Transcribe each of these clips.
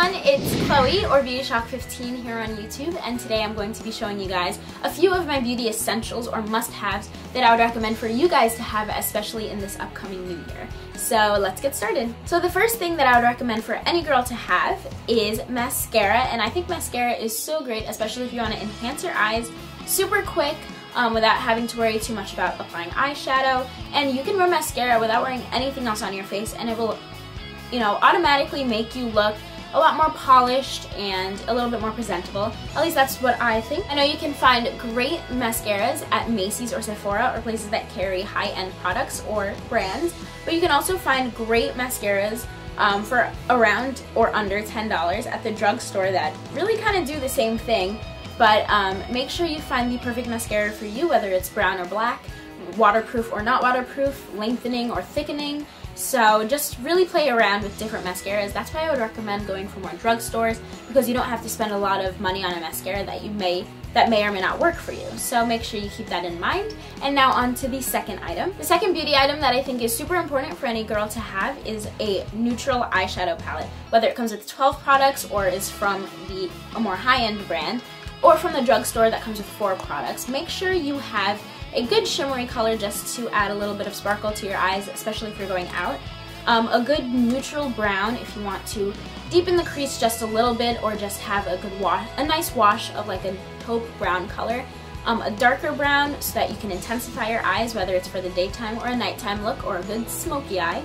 everyone, it's Chloe or BeautyShock15 here on YouTube, and today I'm going to be showing you guys a few of my beauty essentials or must-haves that I would recommend for you guys to have, especially in this upcoming new year. So let's get started. So the first thing that I would recommend for any girl to have is mascara, and I think mascara is so great, especially if you want to enhance your eyes super quick without having to worry too much about applying eyeshadow. And you can wear mascara without wearing anything else on your face, and it will, automatically make you look a lot more polished and a little bit more presentable. At least that's what I think. I know you can find great mascaras at Macy's or Sephora or places that carry high-end products or brands, but you can also find great mascaras for around or under $10 at the drugstore that really kind of do the same thing, but make sure you find the perfect mascara for you, whether it's brown or black, waterproof or not waterproof, lengthening or thickening. So just really play around with different mascaras. That's why I would recommend going for more drugstores, because you don't have to spend a lot of money on a mascara that may or may not work for you. So make sure you keep that in mind. And now on to the second item. The second beauty item that I think is super important for any girl to have is a neutral eyeshadow palette. Whether it comes with 12 products or is from a more high-end brand, or from the drugstore that comes with 4 products, make sure you have a good shimmery color just to add a little bit of sparkle to your eyes, especially if you're going out. A good neutral brown if you want to deepen the crease just a little bit, or just have a good a nice wash of like a taupe brown color. A darker brown so that you can intensify your eyes, whether it's for the daytime or a nighttime look, or a good smoky eye.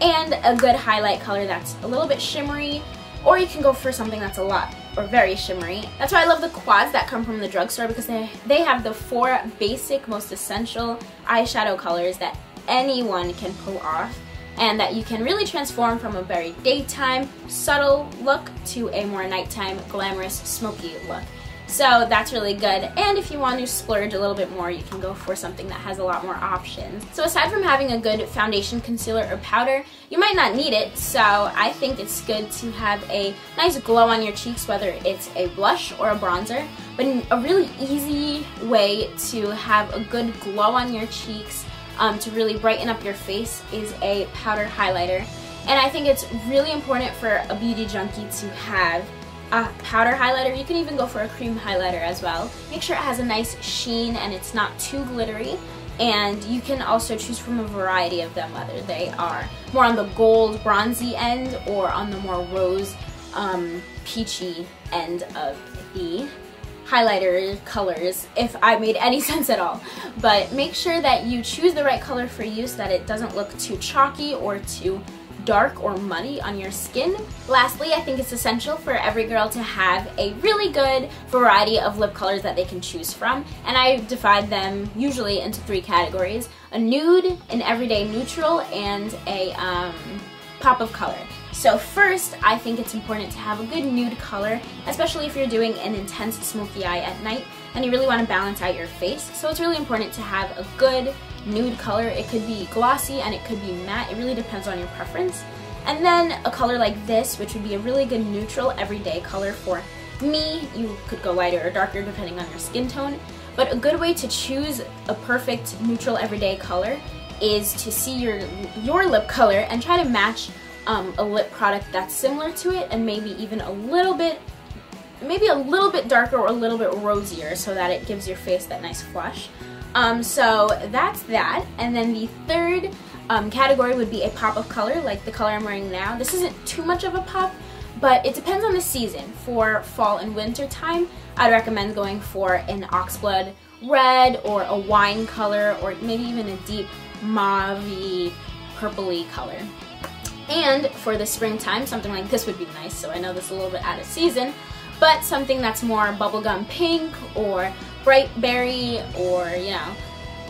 And a good highlight color that's a little bit shimmery, or you can go for something that's a lot or very shimmery. That's why I love the quads that come from the drugstore, because they have the 4 basic, most essential eyeshadow colors that anyone can pull off, and that you can really transform from a very daytime, subtle look to a more nighttime, glamorous, smoky look. So that's really good, and if you want to splurge a little bit more, you can go for something that has a lot more options. So aside from having a good foundation, concealer, or powder, you might not need it, so I think it's good to have a nice glow on your cheeks, whether it's a blush or a bronzer. But a really easy way to have a good glow on your cheeks, to really brighten up your face, is a powder highlighter. And I think it's really important for a beauty junkie to have a powder highlighter. You can even go for a cream highlighter as well. Make sure it has a nice sheen and it's not too glittery. And you can also choose from a variety of them, whether they are more on the gold, bronzy end, or on the more rose, peachy end of the highlighter colors, if I made any sense at all. But make sure that you choose the right color for you so that it doesn't look too chalky or too dark or muddy on your skin. Lastly, I think it's essential for every girl to have a really good variety of lip colors that they can choose from, and I divide them usually into 3 categories: a nude, an everyday neutral, and a pop of color. So first, I think it's important to have a good nude color, especially if you're doing an intense smoky eye at night and you really want to balance out your face. So it's really important to have a good nude color. It could be glossy and it could be matte. It really depends on your preference. And then a color like this, which would be a really good neutral everyday color for me. You could go lighter or darker depending on your skin tone. But a good way to choose a perfect neutral everyday color is to see your lip color and try to match a lip product that's similar to it, and maybe even a little bit darker or a little bit rosier, so that it gives your face that nice flush. So that's that. And then the third category would be a pop of color, like the color I'm wearing now. This isn't too much of a pop, but it depends on the season. For fall and winter time, I'd recommend going for an oxblood red, or a wine color, or maybe even a deep mauve-y, purpley color. And for the springtime, something like this would be nice. So I know this is a little bit out of season, but something that's more bubblegum pink or bright berry, or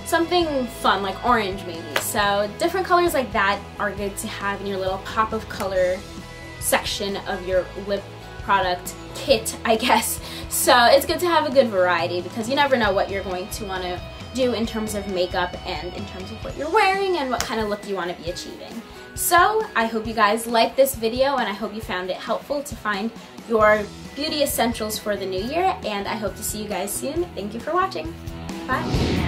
something fun like orange maybe. So different colors like that are good to have in your little pop of color section of your lip product kit, I guess. So it's good to have a good variety, because you never know what you're going to want to do in terms of makeup and in terms of what you're wearing and what kind of look you want to be achieving. So I hope you guys liked this video, and I hope you found it helpful to find your beauty essentials for the new year, and I hope to see you guys soon. Thank you for watching. Bye.